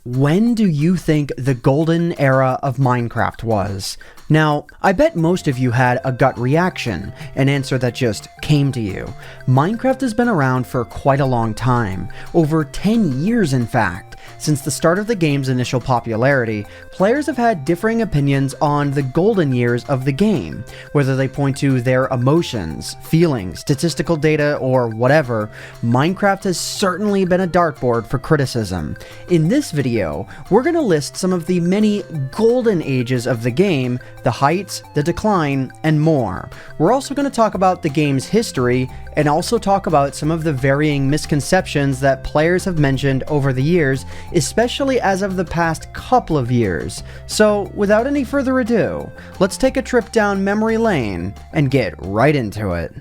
When do you think the golden era of Minecraft was? Now, I bet most of you had a gut reaction, an answer that just came to you. Minecraft has been around for quite a long time, over 10 years in fact. Since the start of the game's initial popularity, players have had differing opinions on the golden years of the game. Whether they point to their emotions, feelings, statistical data, or whatever, Minecraft has certainly been a dartboard for criticism. In this video, we're going to list some of the many golden ages of the game, the heights, the decline, and more. We're also going to talk about the game's history, and also talk about some of the varying misconceptions that players have mentioned over the years, especially as of the past couple of years. So, without any further ado, let's take a trip down memory lane and get right into it.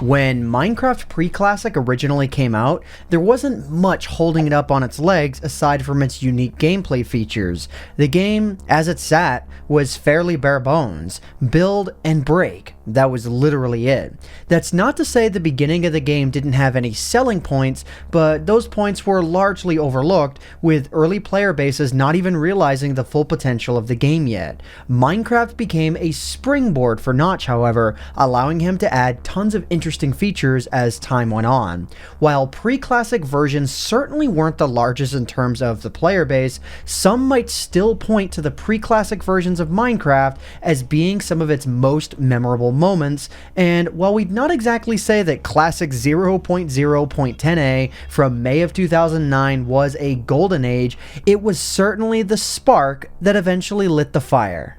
When Minecraft Pre-Classic originally came out, there wasn't much holding it up on its legs aside from its unique gameplay features. The game, as it sat, was fairly bare bones. Build and break. That was literally it. That's not to say the beginning of the game didn't have any selling points, but those points were largely overlooked, with early player bases not even realizing the full potential of the game yet. Minecraft became a springboard for Notch, however, allowing him to add tons of interesting features as time went on. While pre-classic versions certainly weren't the largest in terms of the player base, some might still point to the pre-classic versions of Minecraft as being some of its most memorable moments, and while we'd not exactly say that Classic 0.0.10a from May of 2009 was a golden age, it was certainly the spark that eventually lit the fire.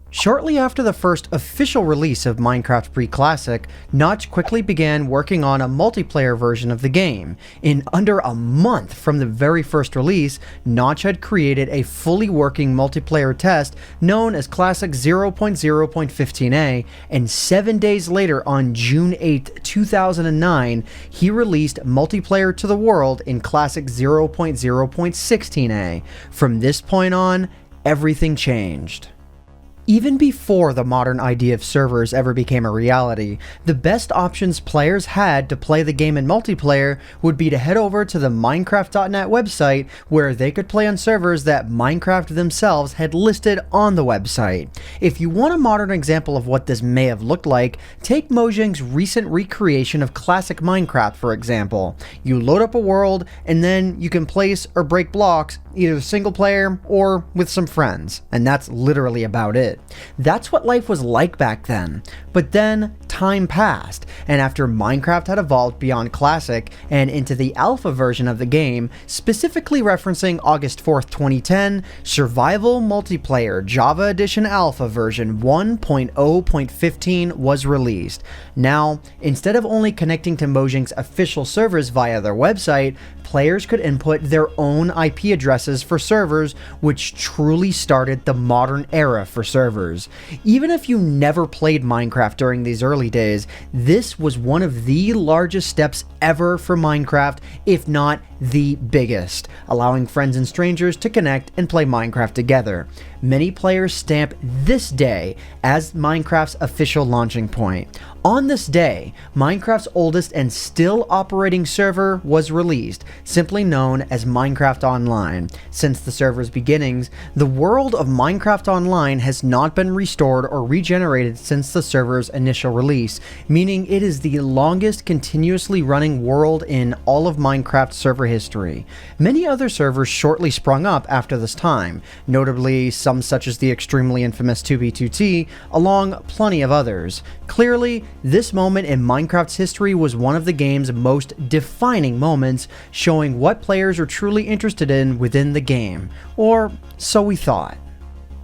Shortly after the first official release of Minecraft Pre-Classic, Notch quickly began working on a multiplayer version of the game. In under a month from the very first release, Notch had created a fully working multiplayer test known as Classic 0.0.15a, and 7 days later on June 8, 2009, he released multiplayer to the world in Classic 0.0.16a. From this point on, everything changed. Even before the modern idea of servers ever became a reality, the best options players had to play the game in multiplayer would be to head over to the Minecraft.net website, where they could play on servers that Minecraft themselves had listed on the website. If you want a modern example of what this may have looked like, take Mojang's recent recreation of classic Minecraft for example. You load up a world, and then you can place or break blocks, either single player or with some friends, and that's literally about it. That's what life was like back then. But then, time passed, and after Minecraft had evolved beyond Classic and into the alpha version of the game, specifically referencing August 4th, 2010, Survival Multiplayer Java Edition Alpha version 1.0.15 was released. Now, instead of only connecting to Mojang's official servers via their website, players could input their own IP addresses for servers, which truly started the modern era for servers. Even if you never played Minecraft during these early days, this was one of the largest steps ever for Minecraft, if not the biggest, allowing friends and strangers to connect and play Minecraft together. Many players stamp this day as Minecraft's official launching point. On this day, Minecraft's oldest and still operating server was released, simply known as Minecraft Online. Since the server's beginnings, the world of Minecraft Online has not been restored or regenerated since the server's initial release, meaning it is the longest continuously running world in all of Minecraft server history. Many other servers shortly sprung up after this time, notably some such as the extremely infamous 2b2t, along plenty of others. Clearly, this moment in Minecraft's history was one of the game's most defining moments, showing what players are truly interested in within the game. Or so we thought.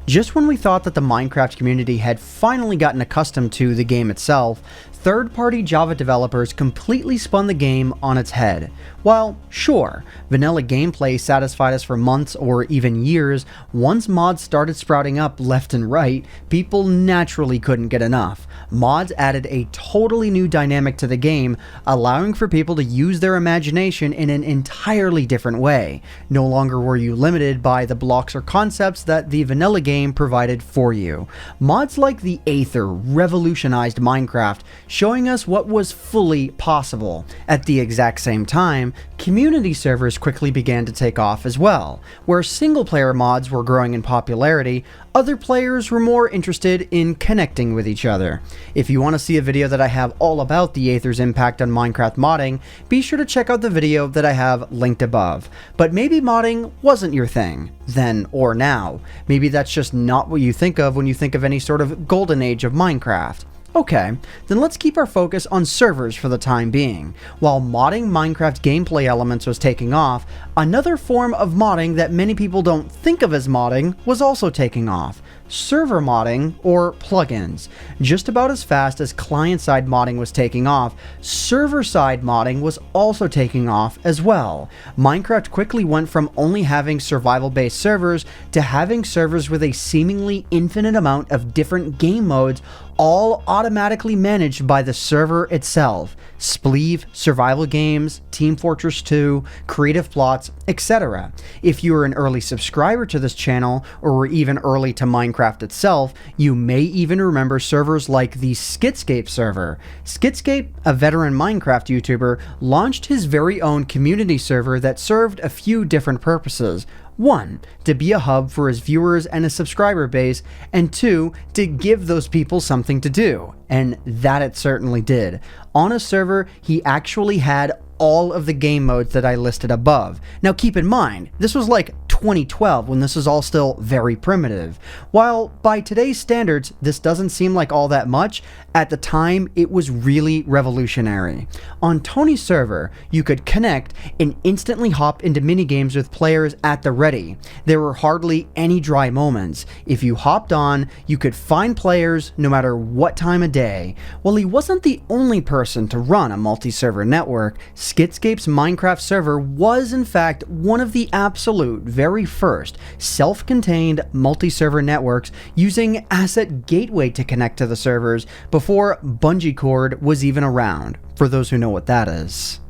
Just when we thought that the Minecraft community had finally gotten accustomed to the game itself, third-party Java developers completely spun the game on its head. While, sure, vanilla gameplay satisfied us for months or even years, once mods started sprouting up left and right, people naturally couldn't get enough. Mods added a totally new dynamic to the game, allowing for people to use their imagination in an entirely different way. No longer were you limited by the blocks or concepts that the vanilla game provided for you. Mods like the Aether revolutionized Minecraft, showing us what was fully possible. At the exact same time, community servers quickly began to take off as well. Where single-player mods were growing in popularity, other players were more interested in connecting with each other. If you want to see a video that I have all about the Aether's impact on Minecraft modding, be sure to check out the video that I have linked above. But maybe modding wasn't your thing, then or now. Maybe that's just not what you think of when you think of any sort of golden age of Minecraft. Okay, then let's keep our focus on servers for the time being. While modding Minecraft gameplay elements was taking off, another form of modding that many people don't think of as modding was also taking off. Server modding, or plugins. Just about as fast as client-side modding was taking off, server-side modding was also taking off as well. Minecraft quickly went from only having survival-based servers to having servers with a seemingly infinite amount of different game modes, all automatically managed by the server itself. Spleef, survival games, Team Fortress 2, creative plots, etc. If you are an early subscriber to this channel, or were even early to Minecraft itself, you may even remember servers like the Skitscape server. Skitscape, a veteran Minecraft YouTuber, launched his very own community server that served a few different purposes. 1. To be a hub for his viewers and his subscriber base, and 2. To give those people something to do. And that it certainly did. On a server, he actually had all of the game modes that I listed above. Now keep in mind, this was like 2012 when this is all still very primitive. While by today's standards this doesn't seem like all that much, at the time it was really revolutionary. On Tony's server, you could connect and instantly hop into minigames with players at the ready. There were hardly any dry moments. If you hopped on, you could find players no matter what time of day. While he wasn't the only person to run a multi-server network, Skitscape's Minecraft server was in fact one of the absolute very first self-contained multi-server networks using Asset Gateway to connect to the servers before Bungee Cord was even around, for those who know what that is.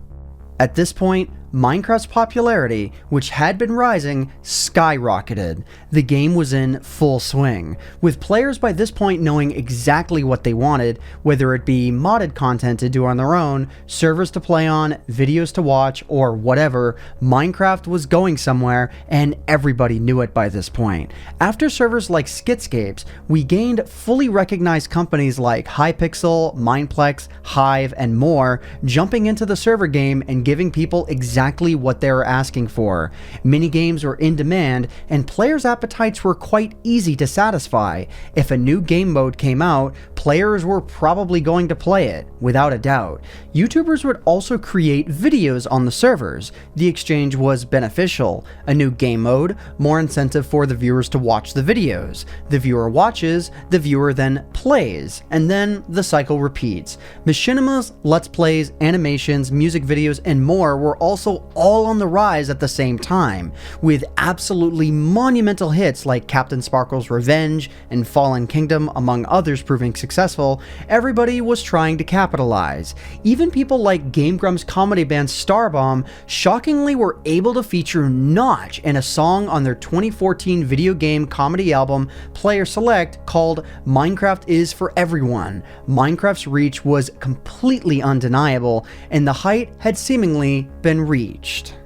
At this point, Minecraft's popularity, which had been rising, skyrocketed. The game was in full swing, with players by this point knowing exactly what they wanted, whether it be modded content to do on their own, servers to play on, videos to watch, or whatever. Minecraft was going somewhere, and everybody knew it by this point. After servers like Skitscapes, we gained fully recognized companies like Hypixel, Mineplex, Hive, and more, jumping into the server game and giving people exactly what they were asking for. Minigames were in demand, and players' appetites were quite easy to satisfy. If a new game mode came out, players were probably going to play it, without a doubt. YouTubers would also create videos on the servers. The exchange was beneficial. A new game mode, more incentive for the viewers to watch the videos. The viewer watches, the viewer then plays, and then the cycle repeats. Machinima's Let's Plays, animations, music videos, and more were also all on the rise at the same time, with absolutely monumental hits like Captain Sparkle's Revenge and Fallen Kingdom among others proving successful. Everybody was trying to capitalize. Even people like Game Grump's comedy band Starbomb shockingly were able to feature Notch in a song on their 2014 video game comedy album Player Select called Minecraft Is For Everyone. Minecraft's reach was completely undeniable, and the height had seemingly been reached.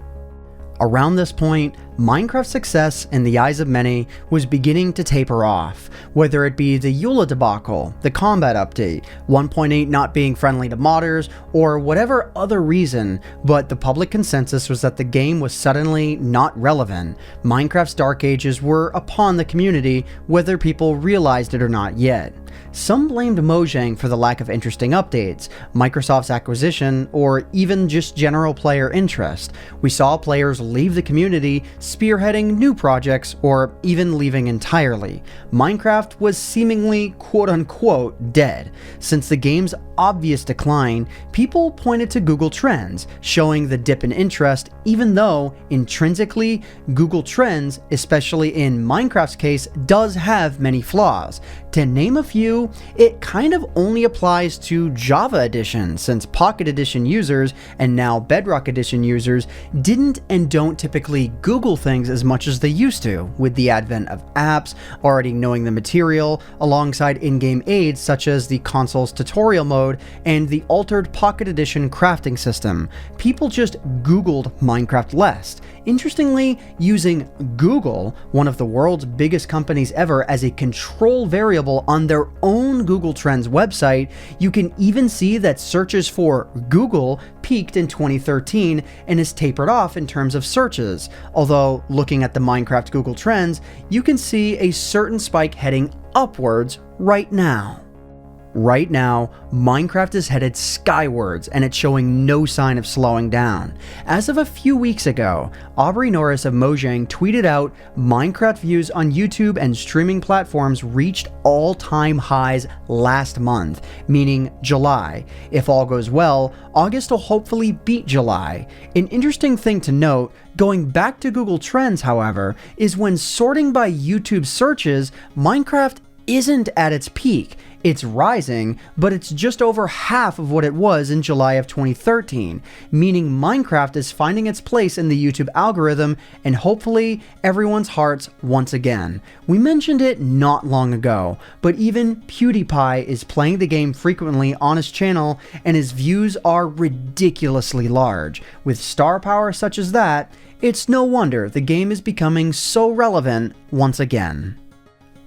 Around this point, Minecraft's success in the eyes of many was beginning to taper off, whether it be the Eula debacle, the combat update, 1.8 not being friendly to modders, or whatever other reason, but the public consensus was that the game was suddenly not relevant. Minecraft's dark ages were upon the community, whether people realized it or not yet. Some blamed Mojang for the lack of interesting updates, Microsoft's acquisition, or even just general player interest. We saw players leave the community, spearheading new projects, or even leaving entirely. Minecraft was seemingly quote-unquote dead. Since the game's obvious decline, people pointed to Google Trends, showing the dip in interest, even though intrinsically, Google Trends, especially in Minecraft's case, does have many flaws. To name a few, it kind of only applies to Java Edition, since Pocket Edition users, and now Bedrock Edition users, didn't and don't typically Google Google things as much as they used to, with the advent of apps, already knowing the material, alongside in-game aids such as the console's tutorial mode and the altered Pocket Edition crafting system. People just Googled Minecraft less. Interestingly, using Google, one of the world's biggest companies ever, as a control variable on their own Google Trends website, you can even see that searches for Google peaked in 2013 and is tapered off in terms of searches. Although, looking at the Minecraft Google Trends, you can see a certain spike heading upwards right now. Right now, Minecraft is headed skywards and it's showing no sign of slowing down. As of a few weeks ago, Aubrey Norris of Mojang tweeted out Minecraft views on YouTube and streaming platforms reached all-time highs last month, meaning July. If all goes well, August will hopefully beat July. An interesting thing to note, going back to Google Trends, however, is when sorting by YouTube searches, Minecraft isn't at its peak. It's rising, but it's just over half of what it was in July of 2013, meaning Minecraft is finding its place in the YouTube algorithm and hopefully everyone's hearts once again. We mentioned it not long ago, but even PewDiePie is playing the game frequently on his channel and his views are ridiculously large. With star power such as that, it's no wonder the game is becoming so relevant once again.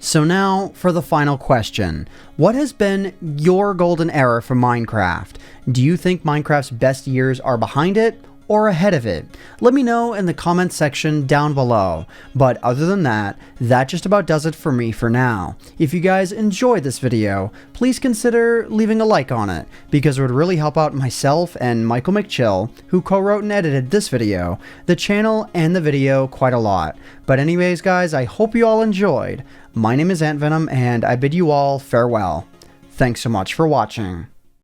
So now for the final question. What has been your golden era for Minecraft? Do you think Minecraft's best years are behind it or ahead of it? Let me know in the comments section down below. But other than that, that just about does it for me for now. If you guys enjoyed this video, please consider leaving a like on it, because it would really help out myself and Michaelmcchill, who co-wrote and edited this video, the channel and the video quite a lot. But anyways guys, I hope you all enjoyed. My name is AntVenom and I bid you all farewell. Thanks so much for watching.